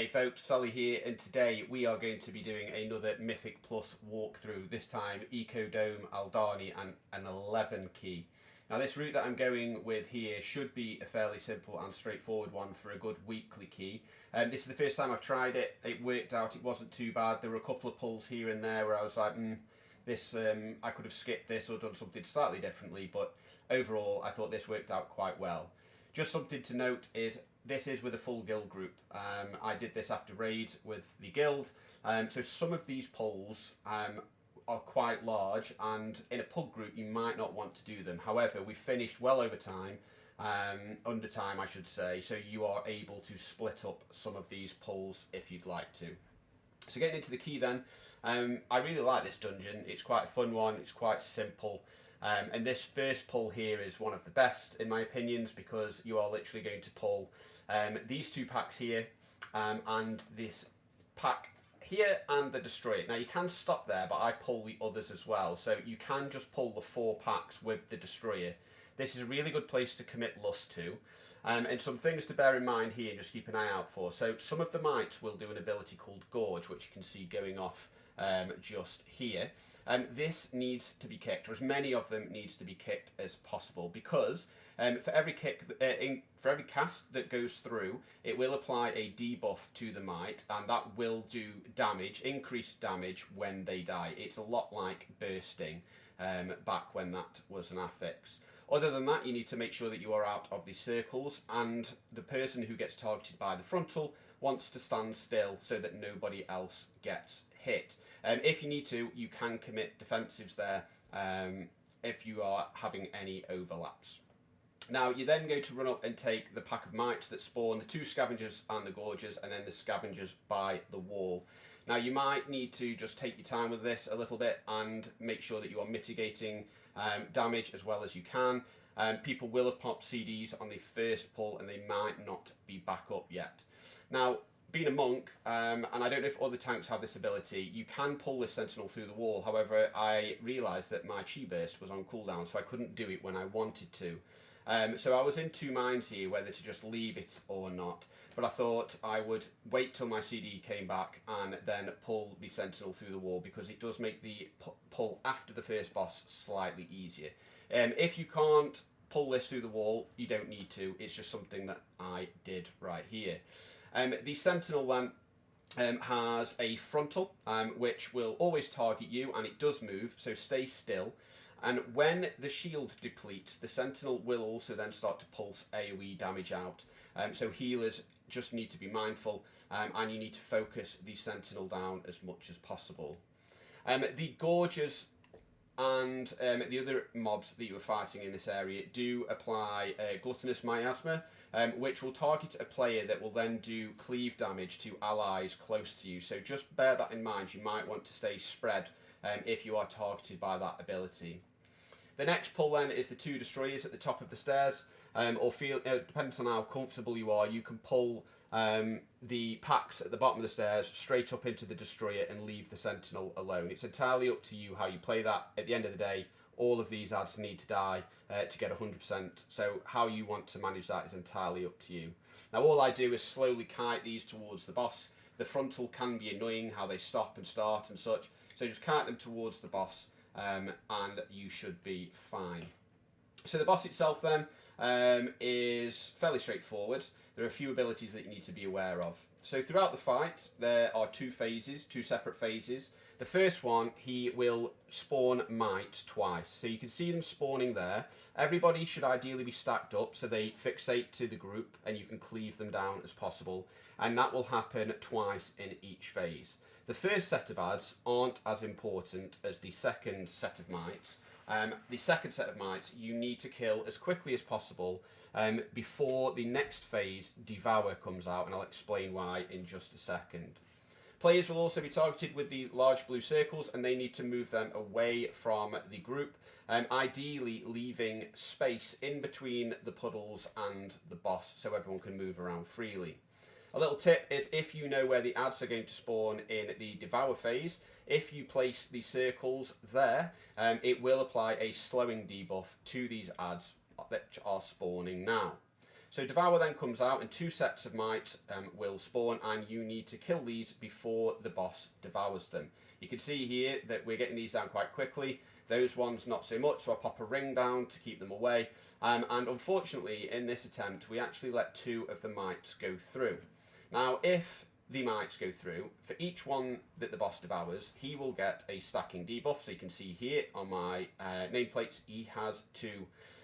Hey folks, Sully here, and today we are going to be doing another Mythic Plus walkthrough, this time Ecodome, Aldani and an 11 key. Now this route that I'm going with here should be a fairly simple and straightforward one for a good weekly key. This is the first time I've tried it. It worked out, it wasn't too bad. There were a couple of pulls here and there where I was like, I could have skipped this or done something slightly differently, but overall I thought this worked out quite well. Just something to note is this is with a full guild group. I did this after raid with the guild, so some of these pulls are quite large, and in a pub group you might not want to do them. However, we finished well over time, under time I should say, so you are able to split up some of these pulls if you'd like to. So getting into the key then, I really like this dungeon. It's quite a fun one, it's quite simple. And this first pull here is one of the best in my opinions, because you are literally going to pull these two packs here and this pack here and the destroyer. Now you can stop there, but I pull the others as well, so you can just pull the 4 packs with the destroyer. This is a really good place to commit lust to, and some things to bear in mind here and just keep an eye out for. So some of the mites will do an ability called Gorge, which you can see going off just here. This needs to be kicked, or as many of them needs to be kicked as possible, because for every cast that goes through, it will apply a debuff to the mite, and that will do damage, increased damage when they die. It's a lot like bursting back when that was an affix. Other than that, you need to make sure that you are out of the circles, and the person who gets targeted by the frontal wants to stand still so that nobody else gets hit. If you need to, you can commit defensives there if you are having any overlaps. Now you're then going to run up and take the pack of mites that spawn the 2 scavengers and the gorgers, and then the scavengers by the wall. Now you might need to just take your time with this a little bit and make sure that you are mitigating damage as well as you can. People will have popped CDs on the first pull and they might not be back up yet. Now, being a monk, and I don't know if other tanks have this ability, you can pull this sentinel through the wall. However, I realised that my chi burst was on cooldown, so I couldn't do it when I wanted to. So I was in 2 minds here whether to just leave it or not, but I thought I would wait till my CD came back and then pull the sentinel through the wall, because it does make the pull after the first boss slightly easier. If you can't pull this through the wall, you don't need to. It's just something that I did right here. The sentinel then has a frontal, which will always target you, and it does move, so stay still. And when the shield depletes, the sentinel will also then start to pulse AoE damage out. So healers just need to be mindful, and you need to focus the sentinel down as much as possible. The gorgers and the other mobs that you are fighting in this area do apply gluttonous miasma, which will target a player that will then do cleave damage to allies close to you. So just bear that in mind. You might want to stay spread if you are targeted by that ability. The next pull then is the 2 destroyers at the top of the stairs, or depending on how comfortable you are, you can pull the packs at the bottom of the stairs straight up into the destroyer and leave the sentinel alone. It's entirely up to you how you play that. At the end of the day, all of these ads need to die to get 100%, so how you want to manage that is entirely up to you. Now all I do is slowly kite these towards the boss. The frontal can be annoying, how they stop and start and such, so just kite them towards the boss, and you should be fine. So the boss itself then is fairly straightforward. There are a few abilities that you need to be aware of. So throughout the fight, there are 2 phases, 2 separate phases. The first one, he will spawn mites twice. So you can see them spawning there. Everybody should ideally be stacked up so they fixate to the group and you can cleave them down as possible. And that will happen twice in each phase. The first set of ads aren't as important as the second set of mites. The second set of mites you need to kill as quickly as possible before the next phase, Devour, comes out, and I'll explain why in just a second. Players will also be targeted with the large blue circles, and they need to move them away from the group, ideally leaving space in between the puddles and the boss so everyone can move around freely. A little tip is, if you know where the ads are going to spawn in the Devour phase, if you place the circles there, it will apply a slowing debuff to these ads that are spawning now. So Devour then comes out and 2 sets of mites will spawn, and you need to kill these before the boss devours them. You can see here that we're getting these down quite quickly. Those ones not so much, so I pop a ring down to keep them away. And unfortunately in this attempt we actually let 2 of the mites go through. Now if the mites go through, for each one that the boss devours, he will get a stacking debuff. So you can see here on my nameplates he has 2,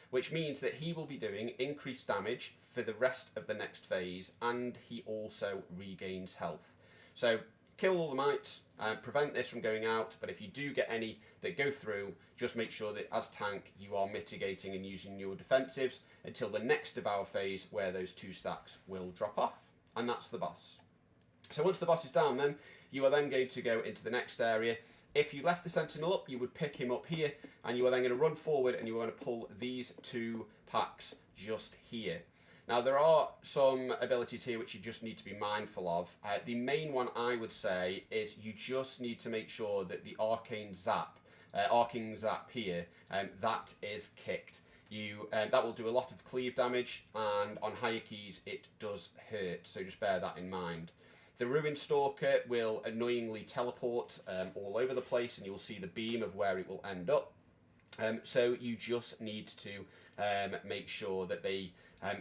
which means that he will be doing increased damage for the rest of the next phase, and he also regains health. So kill all the mites, prevent this from going out, but if you do get any that go through, just make sure that as tank you are mitigating and using your defensives until the next devour phase, where those 2 stacks will drop off, and that's the boss. So once the boss is down, then you are then going to go into the next area. If you left the sentinel up, you would pick him up here, and you are then going to run forward and you are going to pull these 2 packs just here. Now there are some abilities here which you just need to be mindful of. The main one I would say is you just need to make sure that the arcane zap here, that is kicked. That will do a lot of cleave damage, and on higher keys it does hurt, so just bear that in mind. The Ruin Stalker will annoyingly teleport all over the place, and you'll see the beam of where it will end up. So you just need to make sure that they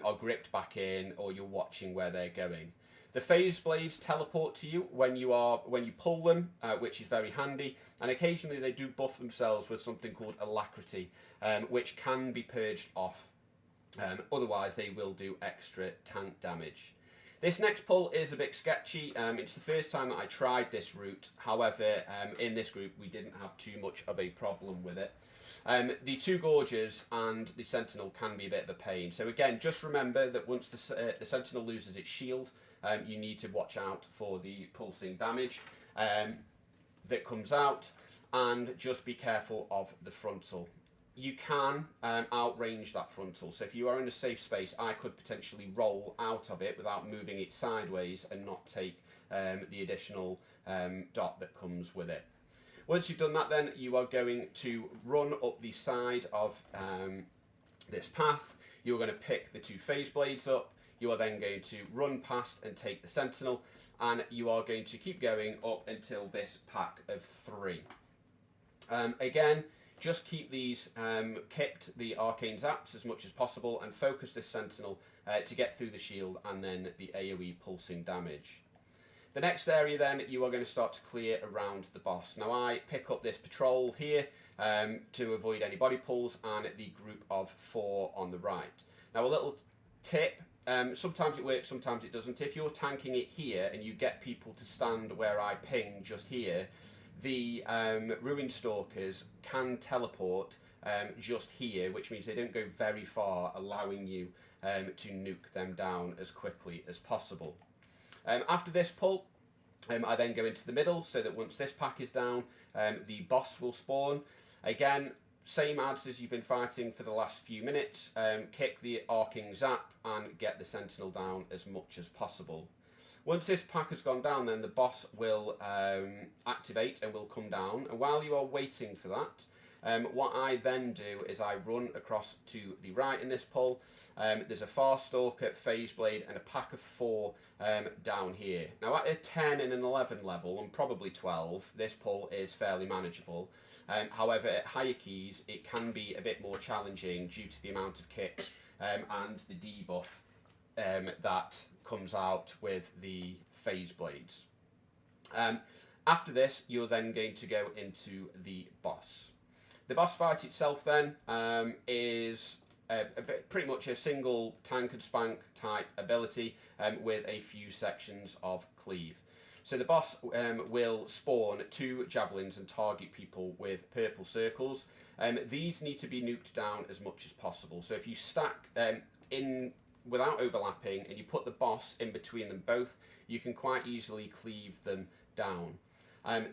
are gripped back in, or you're watching where they're going. The phase blades teleport to you when you pull them, which is very handy, and occasionally they do buff themselves with something called Alacrity, which can be purged off. Otherwise they will do extra tank damage. This next pull is a bit sketchy. It's the first time that I tried this route. However, in this group we didn't have too much of a problem with it. The 2 Gorges and the Sentinel can be a bit of a pain. So again, just remember that once the Sentinel loses its shield, you need to watch out for the pulsing damage that comes out, and just be careful of the frontal. You can outrange that frontal, so if you are in a safe space, I could potentially roll out of it without moving it sideways and not take the additional dot that comes with it. Once you've done that, then you are going to run up the side of this path. You're going to pick the 2 phase blades up. You are then going to run past and take the Sentinel, and you are going to keep going up until this pack of 3. Again, just keep these kicked, the arcane zaps, as much as possible, and focus this Sentinel to get through the shield and then the AoE pulsing damage. The next area then you are going to start to clear around the boss. Now I pick up this patrol here to avoid any body pulls, and the group of 4 on the right. Now a little tip, sometimes it works, sometimes it doesn't. If you're tanking it here and you get people to stand where I ping just here, the Ruin Stalkers can teleport just here, which means they don't go very far, allowing you to nuke them down as quickly as possible. After this pull, I then go into the middle, so that once this pack is down, the boss will spawn. Again, same adds as you've been fighting for the last few minutes. Kick the arcing zap and get the Sentinel down as much as possible. Once this pack has gone down, then the boss will activate and will come down. And while you are waiting for that, what I then do is I run across to the right in this pull. There's a Far Stalker, Phase Blade, and a pack of 4 down here. Now at a 10 and an 11 level, and probably 12, this pull is fairly manageable. However, at higher keys, it can be a bit more challenging due to the amount of kicks and the debuff that comes out with the Phase Blades. After this, you're then going to go into the boss. The boss fight itself then is pretty much a single tank and spank type ability with a few sections of cleave. So the boss will spawn 2 javelins and target people with purple circles. These need to be nuked down as much as possible. So if you stack in without overlapping and you put the boss in between them both, you can quite easily cleave them down.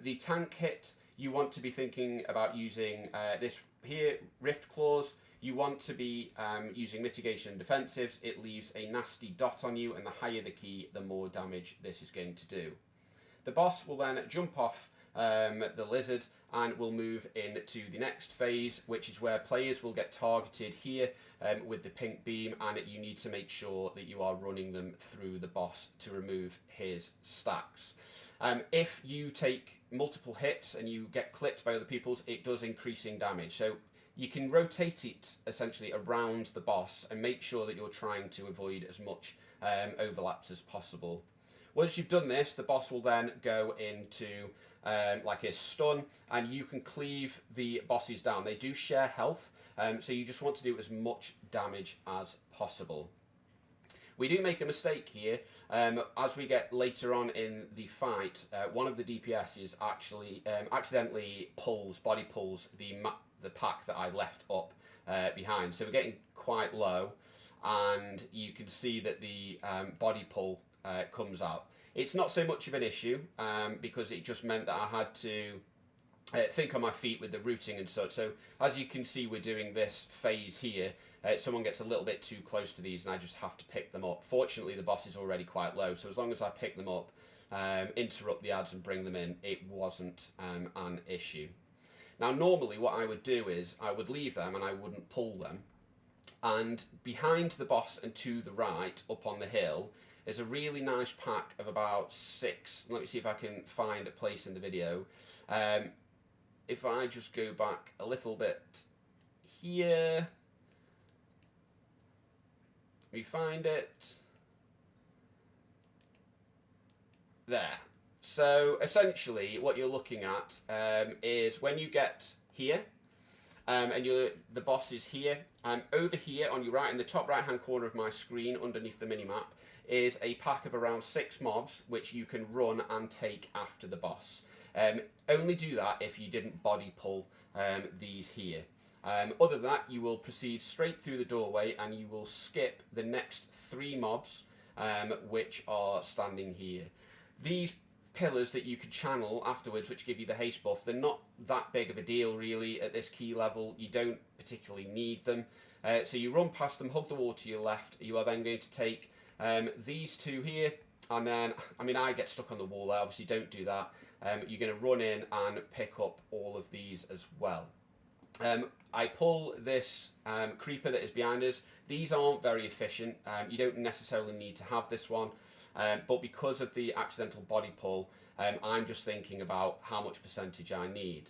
The tank hit, you want to be thinking about using this here, Rift Claws. You want to be using mitigation and defensives. It leaves a nasty dot on you, and the higher the key, the more damage this is going to do. The boss will then jump off the lizard, and we'll move into the next phase, which is where players will get targeted here with the pink beam, and you need to make sure that you are running them through the boss to remove his stacks. If you take multiple hits and you get clipped by other people's, it does increasing damage. So you can rotate it essentially around the boss and make sure that you're trying to avoid as much overlaps as possible. Once you've done this, the boss will then go into like a stun, and you can cleave the bosses down. They do share health, so you just want to do as much damage as possible. We do make a mistake here. As we get later on in the fight, one of the DPSs actually accidentally body pulls the pack that I left up behind. So we're getting quite low, and you can see that the body pull comes out. It's not so much of an issue because it just meant that I had to think on my feet with the routing and such. So as you can see, we're doing this phase here. Someone gets a little bit too close to these and I just have to pick them up. Fortunately, the boss is already quite low, so as long as I pick them up, interrupt the ads and bring them in, it wasn't an issue. Now normally what I would do is I would leave them and I wouldn't pull them, and behind the boss and to the right up on the hill is a really nice pack of about 6. Let me see if I can find a place in the video. If I just go back a little bit here, we find it there. So essentially what you're looking at is when you get here, and the boss is here, over here on your right, in the top right hand corner of my screen underneath the minimap, is a pack of around 6 mobs which you can run and take after the boss. Only do that if you didn't body pull these here. Other than that, you will proceed straight through the doorway and you will skip the next 3 mobs which are standing here. These pillars that you could channel afterwards, which give you the haste buff, they're not that big of a deal really at this key level. You don't particularly need them. So you run past them, hug the wall to your left. You are then going to take these 2 here, and then, I mean, I get stuck on the wall there, obviously don't do that. You're going to run in and pick up all of these as well. I pull this creeper that is behind us. These aren't very efficient. You don't necessarily need to have this one, but because of the accidental body pull, I'm just thinking about how much percentage I need.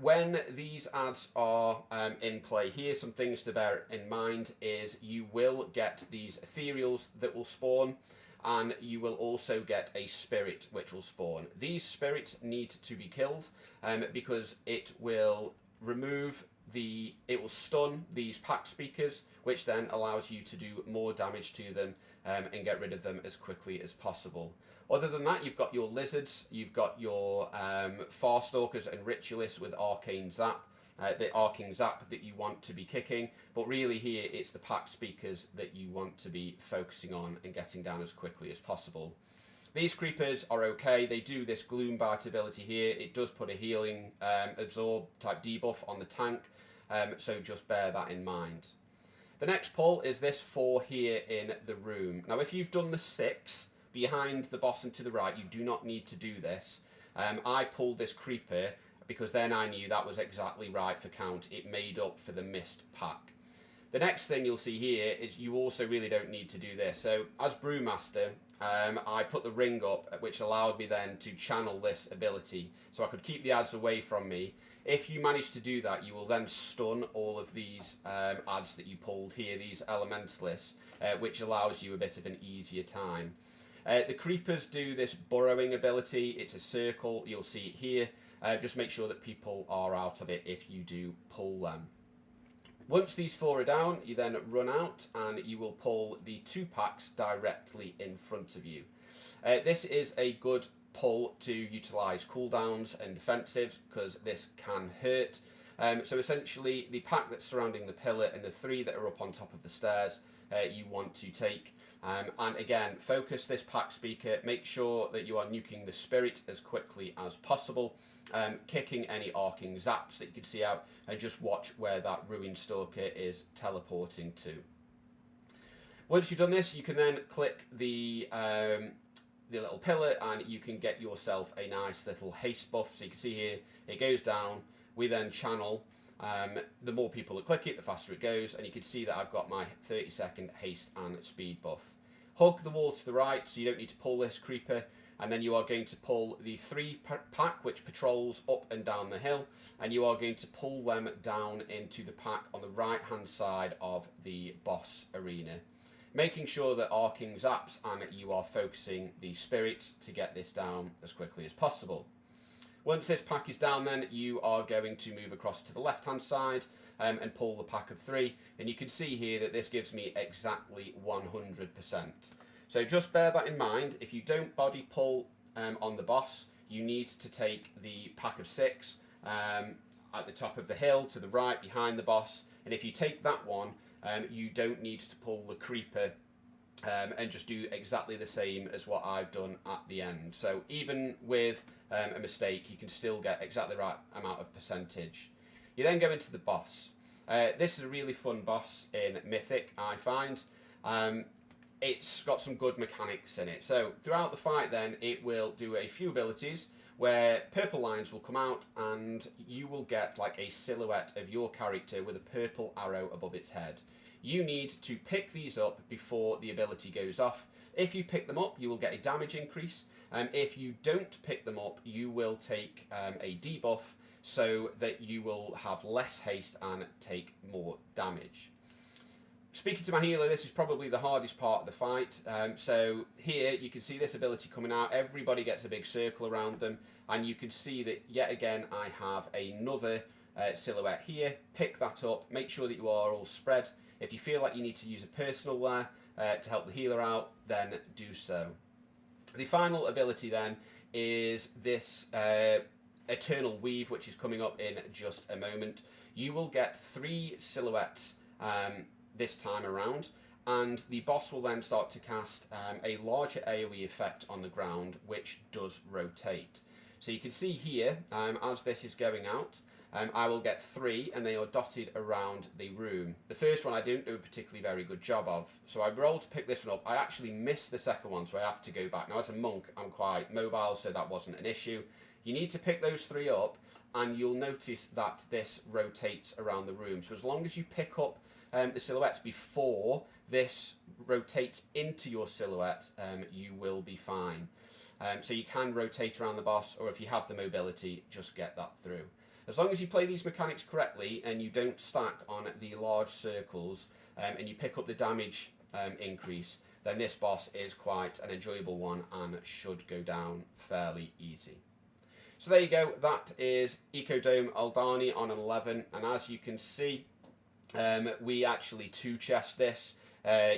When these ads are in play here, some things to bear in mind is you will get these ethereals that will spawn, and you will also get a spirit which will spawn. These spirits need to be killed because it will stun these pack speakers, which then allows you to do more damage to them and get rid of them as quickly as possible. Other than that, you've got your lizards, you've got your Farstalkers and Ritualists with Arcane Zap, the Arcane Zap that you want to be kicking, but really here it's the pack speakers that you want to be focusing on and getting down as quickly as possible. These creepers are okay. They do this Gloom Bite ability here. It does put a healing absorb type debuff on the tank, so just bear that in mind. The next pull is this 4 here in the room. Now if you've done the 6 behind the boss and to the right, you do not need to do this. I pulled this creeper because then I knew that was exactly right for count. It made up for the missed pack. The next thing you'll see here is you also really don't need to do this. So as Brewmaster, I put the ring up, which allowed me then to channel this ability, so I could keep the ads away from me. If you manage to do that, you will then stun all of these ads that you pulled here, these elementalists, which allows you a bit of an easier time. The creepers do this burrowing ability. It's a circle, you'll see it here. Just make sure that people are out of it if you do pull them. Once these 4 are down, you then run out and you will pull the 2 packs directly in front of you. This is a good pull to utilise cooldowns and defensives because this can hurt. So essentially the pack that's surrounding the pillar and the 3 that are up on top of the stairs you want to take. And again, focus this pack speaker, make sure that you are nuking the spirit as quickly as possible, kicking any arcing zaps that you can see out, and just watch where that Ruin Stalker is teleporting to. Once you've done this, you can then click the the little pillar, and you can get yourself a nice little haste buff. So you can see here, it goes down. We then channel. The more people that click it, the faster it goes, and you can see that I've got my 30-second haste and speed buff. Hug the wall to the right, so you don't need to pull this creeper, and then you are going to pull the 3 pack which patrols up and down the hill, and you are going to pull them down into the pack on the right hand side of the boss arena, making sure that arcing zaps and you are focusing the spirits to get this down as quickly as possible. Once this pack is down, then you are going to move across to the left hand side and pull the pack of 3, and you can see here that this gives me exactly 100%. So just bear that in mind. If you don't body pull on the boss, you need to take the pack of 6 at the top of the hill to the right behind the boss, and if you take that one, you don't need to pull the creeper and just do exactly the same as what I've done at the end. So even with a mistake, you can still get exactly the right amount of percentage. You then go into the boss. This is a really fun boss in Mythic, I find. It's got some good mechanics in it. So throughout the fight then, it will do a few abilities where purple lines will come out and you will get like a silhouette of your character with a purple arrow above its head. You need to pick these up before the ability goes off. If you pick them up, you will get a damage increase. If you don't pick them up, you will take a debuff so that you will have less haste and take more damage. Speaking to my healer, this is probably the hardest part of the fight. So here you can see this ability coming out. Everybody gets a big circle around them, and you can see that yet again I have another silhouette here. Pick that up, make sure that you are all spread. If you feel like you need to use a personal there to help the healer out, then do so. The final ability then is this Eternal Weave, which is coming up in just a moment. You will get 3 silhouettes this time around, and the boss will then start to cast a larger AoE effect on the ground, which does rotate. So you can see here, as this is going out, I will get 3, and they are dotted around the room. The first one I didn't do a particularly very good job of, so I rolled to pick this one up. I actually missed the second one, so I have to go back. Now as a monk, I'm quite mobile, so that wasn't an issue. You need to pick those 3 up, and you'll notice that this rotates around the room. So as long as you pick up the silhouettes before this rotates into your silhouette, you will be fine. So you can rotate around the boss, or if you have the mobility, just get that through. As long as you play these mechanics correctly and you don't stack on the large circles and you pick up the damage increase, then this boss is quite an enjoyable one and should go down fairly easy. So there you go, that is Ecodome Aldani on an 11, and as you can see, we actually 2-chest this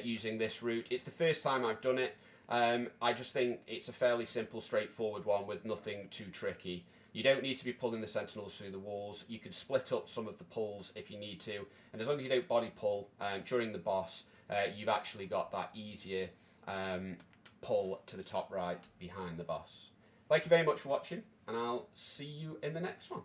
using this route. It's the first time I've done it. I just think it's a fairly simple, straightforward one with nothing too tricky. You don't need to be pulling the sentinels through the walls. You can split up some of the pulls if you need to, and as long as you don't body pull during the boss, you've actually got that easier pull to the top right behind the boss. Thank you very much for watching, and I'll see you in the next one.